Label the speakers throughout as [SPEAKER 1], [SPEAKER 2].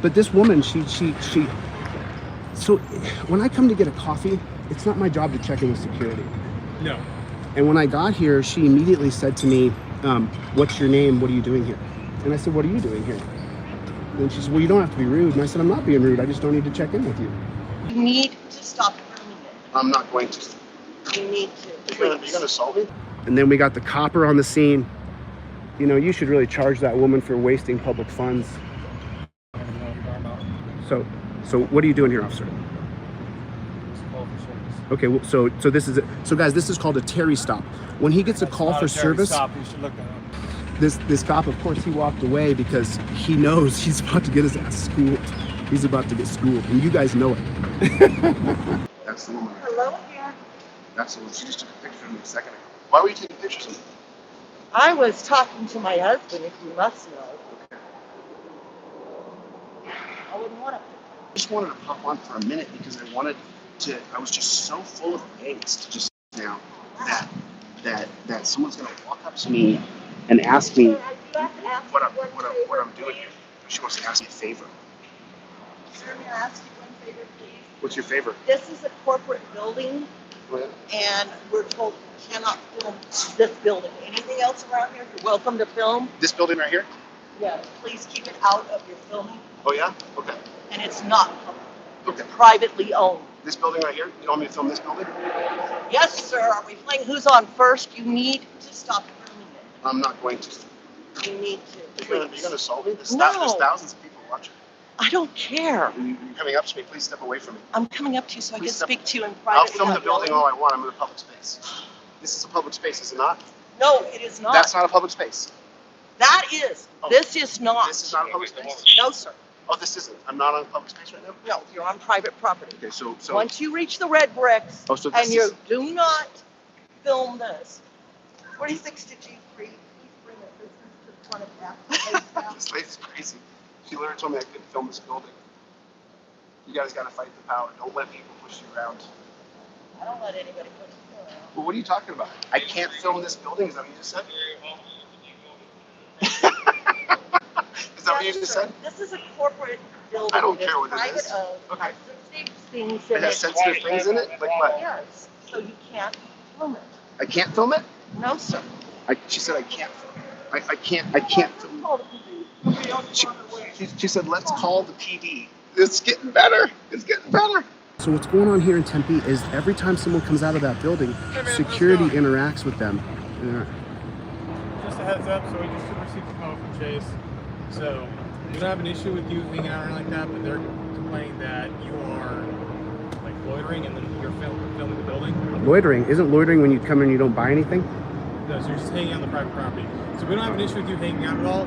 [SPEAKER 1] But this woman, so when I come to get a coffee, it's not my job to check in with security.
[SPEAKER 2] No.
[SPEAKER 1] And when I got here, she immediately said to me, what's your name? What are you doing here? And I said, what are you doing here? And she said, well, you don't have to be rude. And I said, I'm not being rude. I just don't need to check in with you.
[SPEAKER 3] You need to stop filming it.
[SPEAKER 1] I'm not going to.
[SPEAKER 3] You need to.
[SPEAKER 1] You're gonna solve it? And then we got the copper on the scene. You know, you should really charge that woman for wasting public funds. So what are you doing here, officer? Okay, well, so this is it. So guys, this is called a Terry stop. When he gets a call for service,
[SPEAKER 2] stop, you should look at him.
[SPEAKER 1] this cop, of course, he walked away because he knows he's about to get his ass schooled. He's about to get schooled, and you guys know it. That's the woman.
[SPEAKER 3] Hello again.
[SPEAKER 1] That's the one. She just took a picture of me a second ago. Why were you taking pictures of me?
[SPEAKER 3] I was talking to my husband, if you must know. I wouldn't want to.
[SPEAKER 1] I just wanted to pop on for a minute because I was just so full of angst just now that someone's gonna walk up to me and ask me what I'm doing here. She wants to ask me a favor.
[SPEAKER 3] Sir, may I ask you one favor, please?
[SPEAKER 1] What's your favor?
[SPEAKER 3] This is a corporate building, and we're told we cannot film this building. Anything else around here, you're welcome to film.
[SPEAKER 1] This building right here?
[SPEAKER 3] Yeah, please keep it out of your filming.
[SPEAKER 1] Oh yeah? Okay.
[SPEAKER 3] And it's not public.
[SPEAKER 1] Okay.
[SPEAKER 3] It's privately owned.
[SPEAKER 1] This building right here? You want me to film this building?
[SPEAKER 3] Yes, sir. Are we playing Who's on First? You need to stop filming it.
[SPEAKER 1] I'm not going to.
[SPEAKER 3] You need to.
[SPEAKER 1] You're gonna solve it? There's
[SPEAKER 3] No.
[SPEAKER 1] thousands of people watching.
[SPEAKER 3] I don't care.
[SPEAKER 1] You're coming up to me. Please step away from me.
[SPEAKER 3] I'm coming up to you so I can
[SPEAKER 1] Please step-
[SPEAKER 3] speak to you in
[SPEAKER 1] I'll
[SPEAKER 3] private.
[SPEAKER 1] film the building all I want. I'm in a public space. This is a public space, is it not?
[SPEAKER 3] No, it is not.
[SPEAKER 1] That's not a public space.
[SPEAKER 3] That is.
[SPEAKER 1] Oh.
[SPEAKER 3] This is not.
[SPEAKER 1] This is not a public space?
[SPEAKER 3] No, sir.
[SPEAKER 1] Oh, this isn't. I'm not on a public space right now?
[SPEAKER 3] No, you're on private property.
[SPEAKER 1] Okay, so
[SPEAKER 3] Once you reach the red bricks,
[SPEAKER 1] Oh, so this
[SPEAKER 3] and you
[SPEAKER 1] is-
[SPEAKER 3] do not film this. 46 to G3, please bring a business to the front of that.
[SPEAKER 1] this lady's crazy. She literally told me I couldn't film this building. You guys gotta fight the power. Don't let people push you around.
[SPEAKER 3] I don't let anybody push me around.
[SPEAKER 1] Well, what are you talking about? I can't film this building? Is that what you just said? Is that what you
[SPEAKER 3] Yes,
[SPEAKER 1] just
[SPEAKER 3] sir.
[SPEAKER 1] said?
[SPEAKER 3] This is a corporate building.
[SPEAKER 1] I don't
[SPEAKER 3] It is
[SPEAKER 1] care what it
[SPEAKER 3] private
[SPEAKER 1] is.
[SPEAKER 3] owned.
[SPEAKER 1] Okay.
[SPEAKER 3] It has sensitive things in
[SPEAKER 1] It has sensitive things in it? Like what?
[SPEAKER 3] Yes, so you can't film it.
[SPEAKER 1] I can't film it?
[SPEAKER 3] No, sir.
[SPEAKER 1] She said I can't film it. I can't film
[SPEAKER 3] Call the police.
[SPEAKER 1] it. She said, let's call the PD. It's getting better. It's getting better. So what's going on here in Tempe is every time someone comes out of that building, security interacts with them.
[SPEAKER 2] Just a heads up, so we just received a call from Chase. So we don't have an issue with you hanging out or anything like that, but they're complaining that you are like loitering and then you're filming the building.
[SPEAKER 1] Loitering? Isn't loitering when you come in and you don't buy anything?
[SPEAKER 2] No, so you're just hanging out on the private property. So we don't have an issue with you hanging out at all.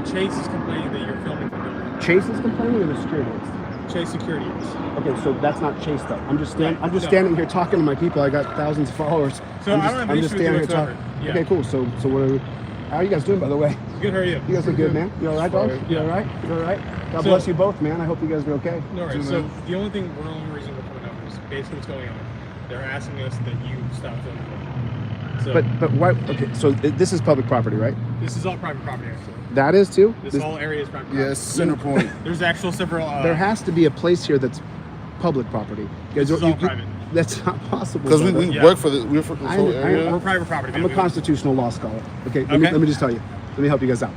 [SPEAKER 2] Chase is complaining that you're filming the building.
[SPEAKER 1] Chase is complaining or the security is?
[SPEAKER 2] Chase security is.
[SPEAKER 1] Okay, so that's not Chase though. I'm just
[SPEAKER 2] No.
[SPEAKER 1] standing here talking to my people. I got thousands of followers.
[SPEAKER 2] So I don't have an issue with you whatsoever. Yeah.
[SPEAKER 1] Okay, cool. So what how are you guys doing, by the way?
[SPEAKER 2] Good, how are you?
[SPEAKER 1] You guys look good, man. You all right, dog?
[SPEAKER 2] Sorry.
[SPEAKER 1] You all right? You all right? God
[SPEAKER 2] So-
[SPEAKER 1] bless you both, man. I hope you guys are okay.
[SPEAKER 2] No worries. So the only reason we're coming up is basically what's going on. They're asking us that you stop filming. So
[SPEAKER 1] But why? Okay, so this is public property, right?
[SPEAKER 2] this is all private property actually.
[SPEAKER 1] That is too.
[SPEAKER 2] This whole area is private property.
[SPEAKER 4] Yes, center point.
[SPEAKER 2] There's actual several.
[SPEAKER 1] There has to be a place here that's public property. You guys
[SPEAKER 2] This is
[SPEAKER 1] don't-
[SPEAKER 2] all private.
[SPEAKER 1] That's not possible.
[SPEAKER 4] Because we
[SPEAKER 1] brother.
[SPEAKER 2] Yeah.
[SPEAKER 4] work for we're for this whole area.
[SPEAKER 2] We're private property.
[SPEAKER 1] I'm a
[SPEAKER 2] man.
[SPEAKER 1] constitutional law scholar. Okay, let
[SPEAKER 2] Okay.
[SPEAKER 1] me just tell you. Let me help you guys out.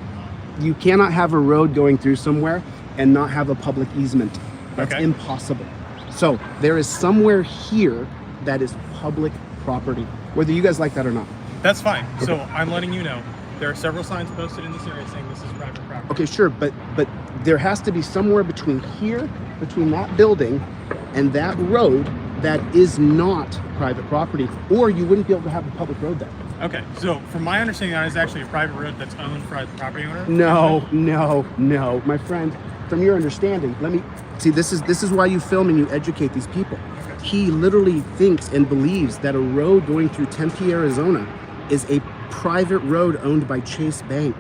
[SPEAKER 1] You cannot have a road going through somewhere and not have a public easement. That's
[SPEAKER 2] Okay.
[SPEAKER 1] impossible. So there is somewhere here that is public property, whether you guys like that or not.
[SPEAKER 2] That's fine. So I'm letting you know. There are several signs posted in this area saying this is private property.
[SPEAKER 1] Okay, sure, but there has to be somewhere between here, between that building and that road that is not private property, or you wouldn't be able to have a public road there.
[SPEAKER 2] Okay. So from my understanding, that is actually a private road that's owned by the property owner.
[SPEAKER 1] No, my friend. From your understanding, let me see. This is why you film and you educate these people.
[SPEAKER 2] Okay.
[SPEAKER 1] He literally thinks and believes that a road going through Tempe, Arizona, is a private road owned by Chase Bank.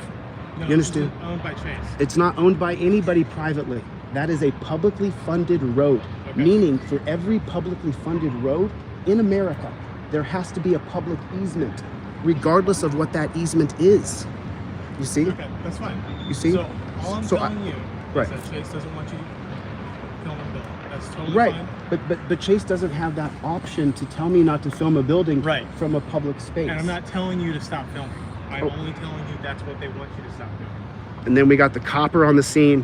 [SPEAKER 2] No,
[SPEAKER 1] You understand?
[SPEAKER 2] this is owned by Chase.
[SPEAKER 1] It's not owned by anybody privately. That is a publicly funded road.
[SPEAKER 2] Okay.
[SPEAKER 1] Meaning, for every publicly funded road in America, there has to be a public easement, regardless of what that easement is. You see?
[SPEAKER 2] Okay, that's fine.
[SPEAKER 1] You see?
[SPEAKER 2] So all I'm
[SPEAKER 1] So
[SPEAKER 2] telling you Right. So Chase doesn't want you filming the building. That's totally
[SPEAKER 1] Right.
[SPEAKER 2] fine.
[SPEAKER 1] But Chase doesn't have that option to tell me not to film a building
[SPEAKER 2] Right.
[SPEAKER 1] from a public space.
[SPEAKER 2] And I'm not telling you to stop filming. I'm
[SPEAKER 1] Oh.
[SPEAKER 2] only telling you that's what they want you to stop doing.
[SPEAKER 1] And then we got the copper on the scene.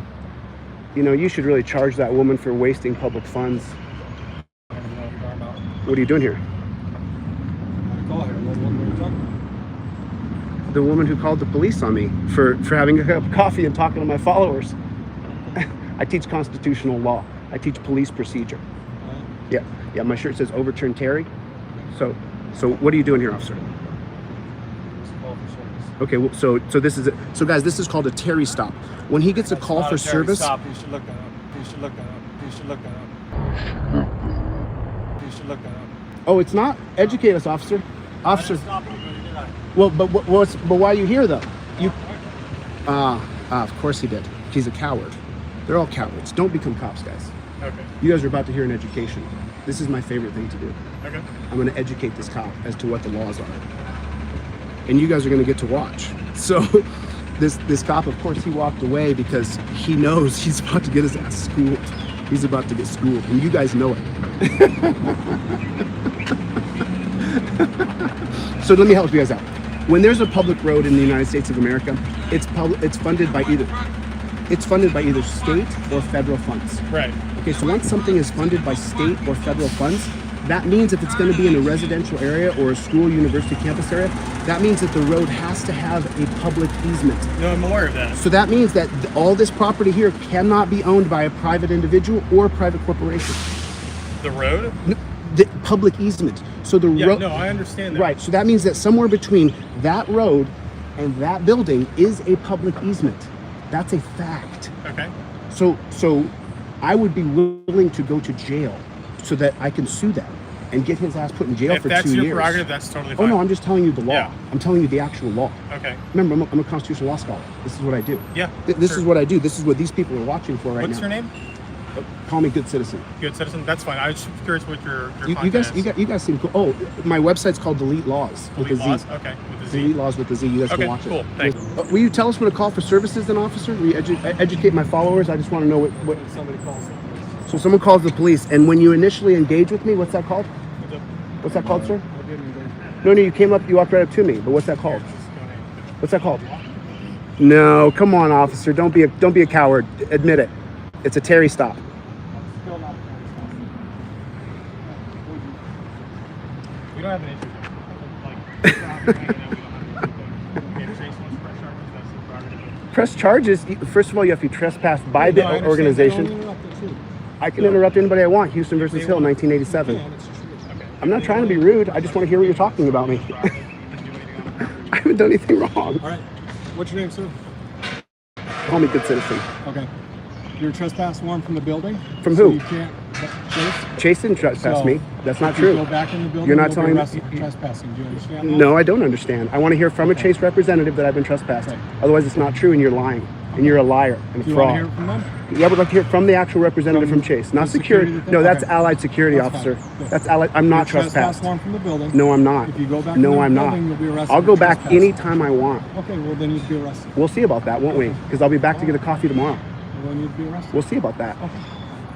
[SPEAKER 1] You know, you should really charge that woman for wasting public funds.
[SPEAKER 2] I don't know what you're talking about.
[SPEAKER 1] What are you doing here?
[SPEAKER 2] Call here. What are you talking about?
[SPEAKER 1] The woman who called the police on me for having a cup of coffee and talking to my followers. I teach constitutional law. I teach police procedure. Yeah, my shirt says overturn Terry. So what are you doing here, officer? Okay, well, so this is it. So guys, this is called a Terry stop. When he gets a call for service.
[SPEAKER 2] Stop. You should look that up. You should look that up. You should look that up. You should look that up.
[SPEAKER 1] Oh, it's not? Educate us, officer. Officer.
[SPEAKER 2] Stop anybody, did I?
[SPEAKER 1] Well, but why are you here though? You. Of course he did. He's a coward. They're all cowards. Don't become cops, guys.
[SPEAKER 2] Okay.
[SPEAKER 1] You guys are about to hear an education. This is my favorite thing to do.
[SPEAKER 2] Okay.
[SPEAKER 1] I'm going to educate this cop as to what the laws are. And you guys are going to get to watch. So this cop, of course, he walked away because he knows he's about to get his ass schooled. He's about to get schooled, and you guys know it. So let me help you guys out. When there's a public road in the United States of America, it's funded by either state or federal funds.
[SPEAKER 2] Right.
[SPEAKER 1] Okay, so once something is funded by state or federal funds, that means if it's going to be in a residential area or a school, university campus area, that means that the road has to have a public easement.
[SPEAKER 2] No, I'm aware of that.
[SPEAKER 1] So that means that all this property here cannot be owned by a private individual or a private corporation.
[SPEAKER 2] The road?
[SPEAKER 1] The public easement. So the road.
[SPEAKER 2] No, I understand that.
[SPEAKER 1] Right. So that means that somewhere between that road and that building is a public easement. That's a fact.
[SPEAKER 2] Okay.
[SPEAKER 1] So I would be willing to go to jail so that I can sue them and get his ass put in jail for 2 years.
[SPEAKER 2] If that's your prerogative, that's totally fine.
[SPEAKER 1] Oh no, I'm just telling you the law.
[SPEAKER 2] Yeah.
[SPEAKER 1] I'm telling you the actual law.
[SPEAKER 2] Okay.
[SPEAKER 1] Remember, I'm a constitutional law scholar. This is what I do.
[SPEAKER 2] Yeah.
[SPEAKER 1] This
[SPEAKER 2] sure.
[SPEAKER 1] is what I do. This is what these people are watching for right now.
[SPEAKER 2] What's your name?
[SPEAKER 1] Call me good citizen.
[SPEAKER 2] Good citizen. That's fine. I was just curious what your
[SPEAKER 1] You guys seem cool. Oh, my website's called Delete Laws with
[SPEAKER 2] Delete
[SPEAKER 1] a
[SPEAKER 2] laws?
[SPEAKER 1] Z.
[SPEAKER 2] Okay. With a Z.
[SPEAKER 1] Delete Laws with a Z. You guys
[SPEAKER 2] Okay,
[SPEAKER 1] can watch it.
[SPEAKER 2] cool. Thanks.
[SPEAKER 1] Will you tell us what a call for service is, then, officer? Will you educate my followers? I just want to know what.
[SPEAKER 2] Somebody calls.
[SPEAKER 1] So someone calls the police, and when you initially engage with me, what's that called? What's that called, sir? No, you came up, you walked right up to me. But what's that called? What's that called? No, come on, officer. Don't be a coward. Admit it. It's a Terry stop.
[SPEAKER 2] We don't have an issue. Like,
[SPEAKER 1] Press charges. First of all, you have to be trespassed by the organization. I can interrupt anybody I want. Houston versus Hill, 1987. I'm not trying to be rude. I just want to hear what you're talking about me. I haven't done anything wrong.
[SPEAKER 5] All right. What's your name, sir?
[SPEAKER 1] Call me good citizen.
[SPEAKER 5] Okay. You're a trespass warrant from the building?
[SPEAKER 1] From
[SPEAKER 5] so
[SPEAKER 1] who?
[SPEAKER 5] You can't chase?
[SPEAKER 1] Chase didn't trespass me. That's not
[SPEAKER 5] if you
[SPEAKER 1] true.
[SPEAKER 5] Go back in the building.
[SPEAKER 1] You're not
[SPEAKER 5] you'll be
[SPEAKER 1] telling me.
[SPEAKER 5] arrested for trespassing. Do you understand that?
[SPEAKER 1] No, I don't understand. I want to hear from a Chase representative that I've been trespassed.
[SPEAKER 5] Okay.
[SPEAKER 1] Otherwise, it's not true, and you're lying, and you're a liar and a
[SPEAKER 5] Do you want to
[SPEAKER 1] fraud.
[SPEAKER 5] hear from them?
[SPEAKER 1] Yeah, I would like to hear from the actual representative from Chase, not
[SPEAKER 5] the
[SPEAKER 1] security.
[SPEAKER 5] security
[SPEAKER 1] No, that's
[SPEAKER 5] okay.
[SPEAKER 1] Allied Security
[SPEAKER 5] That's
[SPEAKER 1] Officer.
[SPEAKER 5] fine. Good.
[SPEAKER 1] That's Allied. I'm not
[SPEAKER 5] You're a trespass
[SPEAKER 1] trespassed.
[SPEAKER 5] warrant from the building.
[SPEAKER 1] No, I'm not.
[SPEAKER 5] If you go back
[SPEAKER 1] no,
[SPEAKER 5] in the
[SPEAKER 1] I'm
[SPEAKER 5] building,
[SPEAKER 1] not.
[SPEAKER 5] you'll be arrested
[SPEAKER 1] I'll
[SPEAKER 5] for
[SPEAKER 1] go back
[SPEAKER 5] trespassing.
[SPEAKER 1] anytime I want.
[SPEAKER 5] Okay, well then you'd be arrested.
[SPEAKER 1] We'll see about that, won't we? Because I'll be back to get a coffee tomorrow.
[SPEAKER 5] Well, then you'd be arrested.
[SPEAKER 1] We'll see about that.
[SPEAKER 5] Okay.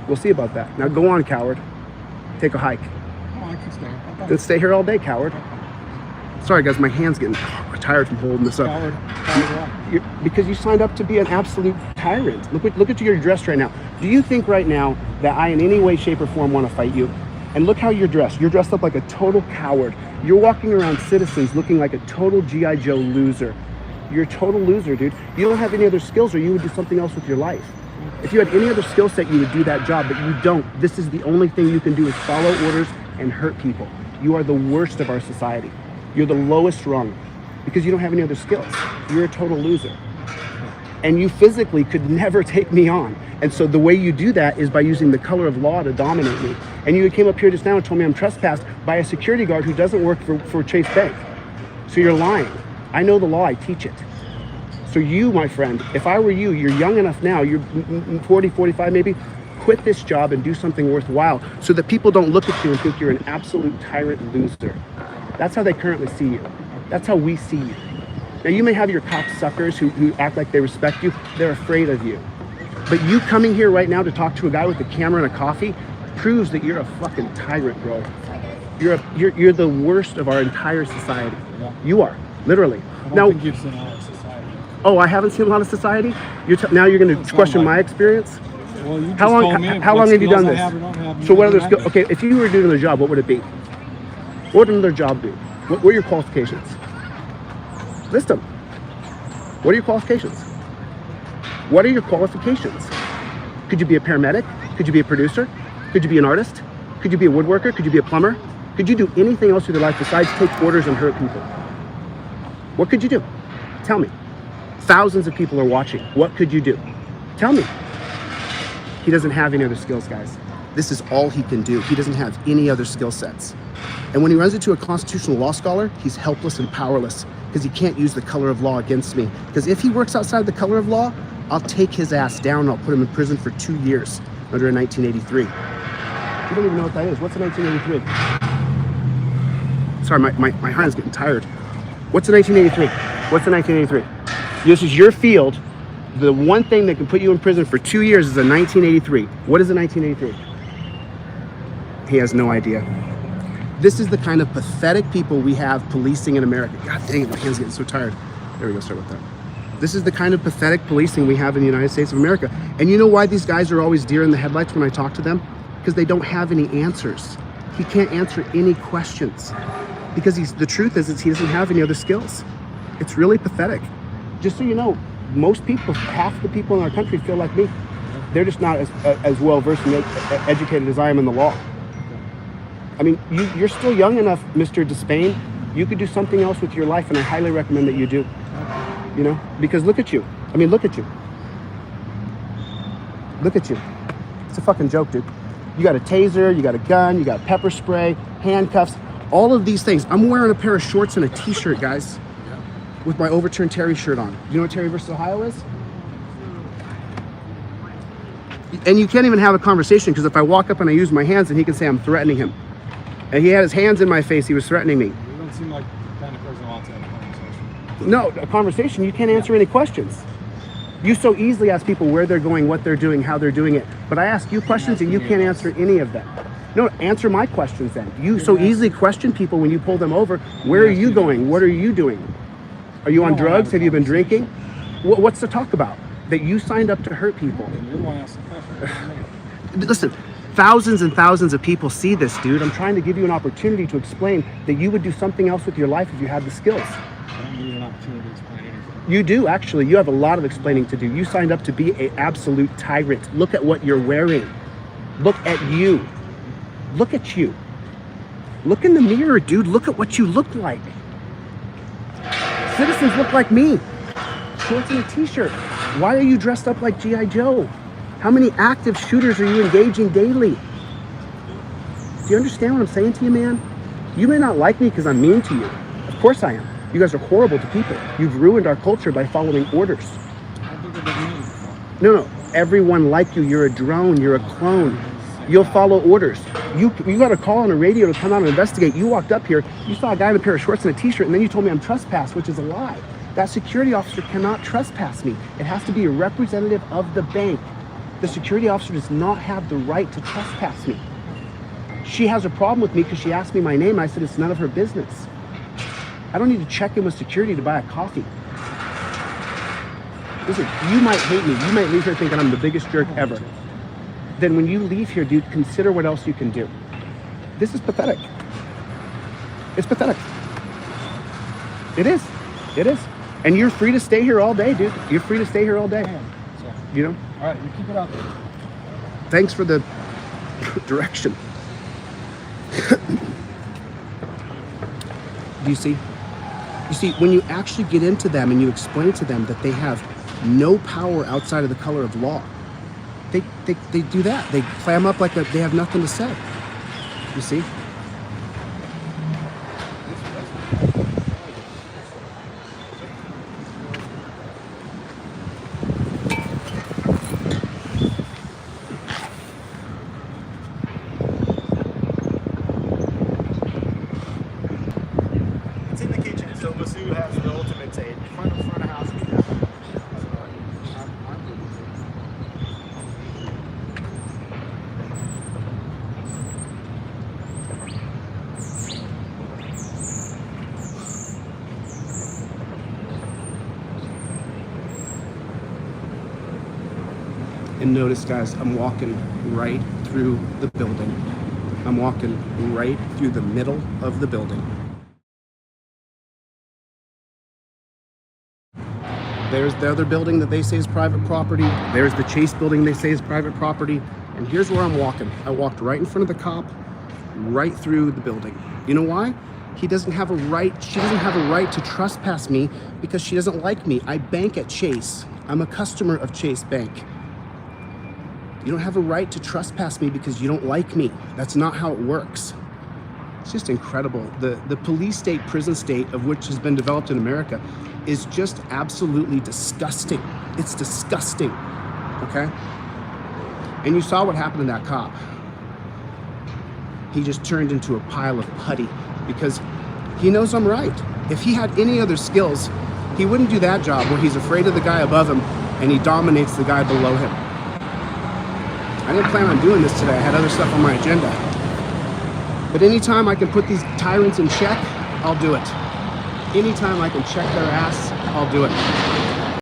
[SPEAKER 1] We'll see about that. Now go on, coward. Take a hike.
[SPEAKER 5] Oh, I can stay. Okay.
[SPEAKER 1] Then stay here all day, coward. Sorry, guys, my hand's getting tired from holding this up.
[SPEAKER 5] Coward.
[SPEAKER 1] Because you signed up to be an absolute tyrant. Look at your dressed right now. Do you think right now that I in any way, shape, or form want to fight you? And look how you're dressed. You're dressed up like a total coward. You're walking around Citizens looking like a total G.I. Joe loser. You're a total loser, dude. You don't have any other skills, or you would do something else with your life. If you had any other skill set, you would do that job, but you don't. This is the only thing you can do is follow orders and hurt people. You are the worst of our society. You're the lowest rung because you don't have any other skills. You're a total loser. And you physically could never take me on. And so the way you do that is by using the color of law to dominate me. And you came up here just now and told me I'm trespassed by a security guard who doesn't work for Chase Bank. So you're lying. I know the law, I teach it. So you, my friend, if I were you, you're young enough now, you're 40, 45 maybe, quit this job and do something worthwhile so that people don't look at you and think you're an absolute tyrant loser. That's how they currently see you. That's how we see you. Now you may have your cop suckers who act like they respect you. They're afraid of you. But you coming here right now to talk to a guy with a camera and a coffee proves that you're a fucking tyrant, bro. You're the worst of our entire society.
[SPEAKER 5] Yeah.
[SPEAKER 1] You are, literally.
[SPEAKER 5] I don't
[SPEAKER 1] Now,
[SPEAKER 5] think you've seen a lot of society.
[SPEAKER 1] oh, I haven't seen a lot of society? Now you're going
[SPEAKER 5] It's
[SPEAKER 1] to
[SPEAKER 5] not
[SPEAKER 1] question
[SPEAKER 5] like
[SPEAKER 1] my
[SPEAKER 5] it.
[SPEAKER 1] experience?
[SPEAKER 5] Well, you just
[SPEAKER 1] How long?
[SPEAKER 5] told me
[SPEAKER 1] How
[SPEAKER 5] what
[SPEAKER 1] long have you
[SPEAKER 5] skills
[SPEAKER 1] done
[SPEAKER 5] I
[SPEAKER 1] this?
[SPEAKER 5] have or don't have.
[SPEAKER 1] So what other
[SPEAKER 5] skills?
[SPEAKER 1] skills? Okay, if you were doing another job, what would it be? What would another job do? What are your qualifications? List them. What are your qualifications? What are your qualifications? Could you be a paramedic? Could you be a producer? Could you be an artist? Could you be a woodworker? Could you be a plumber? Could you do anything else with your life besides take orders and hurt people? What could you do? Tell me. Thousands of people are watching. What could you do? Tell me. He doesn't have any other skills, guys. This is all he can do. He doesn't have any other skill sets. And when he runs into a constitutional law scholar, he's helpless and powerless because he can't use the color of law against me. Because if he works outside the color of law, I'll take his ass down and I'll put him in prison for 2 years under a 1983. You don't even know what that is. What's a 1983? Sorry, my hand's getting tired. What's a 1983? What's a 1983? This is your field. The one thing that can put you in prison for 2 years is a 1983. What is a 1983? He has no idea. This is the kind of pathetic people we have policing in America. God dang it, my hand's getting so tired. There we go, sorry about that. This is the kind of pathetic policing we have in the United States of America. And you know why these guys are always deer in the headlights when I talk to them? Because they don't have any answers. He can't answer any questions. Because the truth is he doesn't have any other skills. It's really pathetic. Just so you know, most people, half the people in our country feel like me. They're just not as well versed and educated as I am in the law. I mean, you're still young enough, Mr. DeSpain. You could do something else with your life, and I highly recommend that you do. You know, because look at you. I mean, look at you. Look at you. It's a fucking joke, dude. You got a taser, you got a gun, you got pepper spray, handcuffs, all of these things. I'm wearing a pair of shorts and a t-shirt, guys, with my overturned Terry shirt on. You know what Terry versus Ohio is? And you can't even have a conversation because if I walk up and I use my hands, and he can say I'm threatening him. And he had his hands in my face, he was threatening me.
[SPEAKER 5] You don't seem like the kind of person who wants to have a conversation.
[SPEAKER 1] No, a conversation, you can't answer any questions. You so easily ask people where they're going, what they're doing, how they're doing it. But I ask you questions and you can't answer any of them. No, answer my questions then. You so easily question people when you pull them over. Where are you going? What are you doing? Are you on drugs? Have you been drinking? What's to talk about? That you signed up to hurt people.
[SPEAKER 5] You're the one asking questions.
[SPEAKER 1] Listen, thousands and thousands of people see this, dude. I'm trying to give you an opportunity to explain that you would do something else with your life if you had the skills.
[SPEAKER 5] I don't need an opportunity to explain anything.
[SPEAKER 1] You do, actually. You have a lot of explaining to do. You signed up to be an absolute tyrant. Look at what you're wearing. Look at you. Look at you. Look in the mirror, dude. Look at what you look like. Citizens look like me. Shorts and a t-shirt. Why are you dressed up like G.I. Joe? How many active shooters are you engaging daily? Do you understand what I'm saying to you, man? You may not like me because I'm mean to you. Of course I am. You guys are horrible to people. You've ruined our culture by following orders.
[SPEAKER 5] I think it doesn't mean
[SPEAKER 1] No. Everyone like you. You're a drone. You're a clone. You'll follow orders. You got a call on a radio to come out and investigate. You walked up here. You saw a guy in a pair of shorts and a t-shirt, and then you told me I'm trespassed, which is a lie. That security officer cannot trespass me. It has to be a representative of the bank. The security officer does not have the right to trespass me. She has a problem with me because she asked me my name. I said it's none of her business. I don't need to check in with security to buy a coffee. Listen, you might hate me. You might leave here thinking I'm the biggest jerk ever. Then when you leave here, dude, consider what else you can do. This is pathetic. It's pathetic. It is. It is. And you're free to stay here all day, dude. You're free to stay here all day.
[SPEAKER 5] So,
[SPEAKER 1] You know?
[SPEAKER 5] all right, you keep it out there.
[SPEAKER 1] Thanks for the direction. Do you see? You see, when you actually get into them and you explain to them that they have no power outside of the color of law, they do that. They clam up like they have nothing to say. You see?
[SPEAKER 2] It's in the kitchen, so Masu has the ultimate say. Front of house.
[SPEAKER 1] And notice, guys, I'm walking right through the building. I'm walking right through the middle of the building. There's the other building that they say is private property. There's the Chase building they say is private property. And here's where I'm walking. I walked right in front of the cop, right through the building. You know why? He doesn't have a right, she doesn't have a right to trespass me because she doesn't like me. I bank at Chase. I'm a customer of Chase Bank. You don't have a right to trespass me because you don't like me. That's not how it works. It's just incredible. The police state, prison state of which has been developed in America is just absolutely disgusting. It's disgusting, okay? And you saw what happened to that cop. He just turned into a pile of putty because he knows I'm right. If he had any other skills, he wouldn't do that job where he's afraid of the guy above him and he dominates the guy below him. I didn't plan on doing this today. I had other stuff on my agenda. But anytime I can put these tyrants in check, I'll do it. Anytime I can check their ass, I'll do it.